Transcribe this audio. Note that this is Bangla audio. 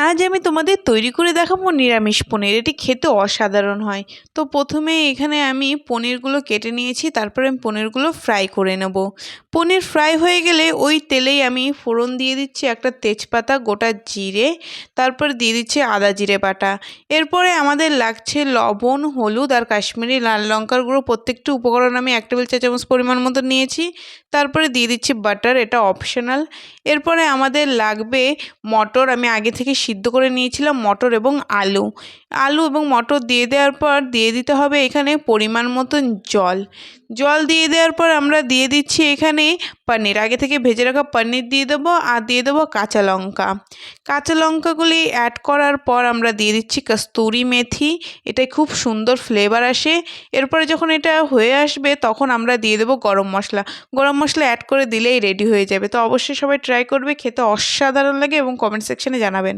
আজ আমি তোমাদের তৈরি করে দেখাবো নিরামিষ পনির। এটি খেতে অসাধারণ হয়। তো প্রথমে এখানে আমি পনিরগুলো কেটে নিয়েছি, তারপরে আমি পনিরগুলো ফ্রাই করে নেব। পনির ফ্রাই হয়ে গেলে ওই তেলেই আমি ফোড়ন দিয়ে দিচ্ছি একটা তেজপাতা, গোটা জিরে, তারপর দিয়ে দিচ্ছি আদা জিরে বাটা। এরপরে আমাদের লাগছে লবণ, হলুদ আর কাশ্মীরি লাল লঙ্কার গুঁড়ো। প্রত্যেকটি উপকরণ আমি 1 টেবিল চা চামচ পরিমাণ মতো নিয়েছি। তারপরে দিয়ে দিচ্ছি বাটার, এটা অপশনাল। এরপরে আমাদের লাগবে মটর, আমি আগে থেকে সিদ্ধ করে নিয়েছিলাম মটর এবং আলু। আলু এবং মটর দিয়ে দেওয়ার পর দিয়ে দিতে হবে এখানে পরিমাণ মতন জল। জল দিয়ে দেওয়ার পর আমরা দিয়ে দিচ্ছি এখানে পনির, আগে থেকে ভেজে রাখা পনির দিয়ে দেবো, আর দিয়ে দেবো কাঁচা লঙ্কা। কাঁচা লঙ্কাগুলি অ্যাড করার পর আমরা দিয়ে দিচ্ছি কস্তুরি মেথি, এটায় খুব সুন্দর ফ্লেভার আসে। এরপরে যখন এটা হয়ে আসবে তখন আমরা দিয়ে দেবো গরম মশলা। গরম মশলা অ্যাড করে দিলেই রেডি হয়ে যাবে। তো অবশ্যই সবাই ট্রাই করবে, খেতে অসাধারণ লাগে এবং কমেন্ট সেকশনে জানাবেন।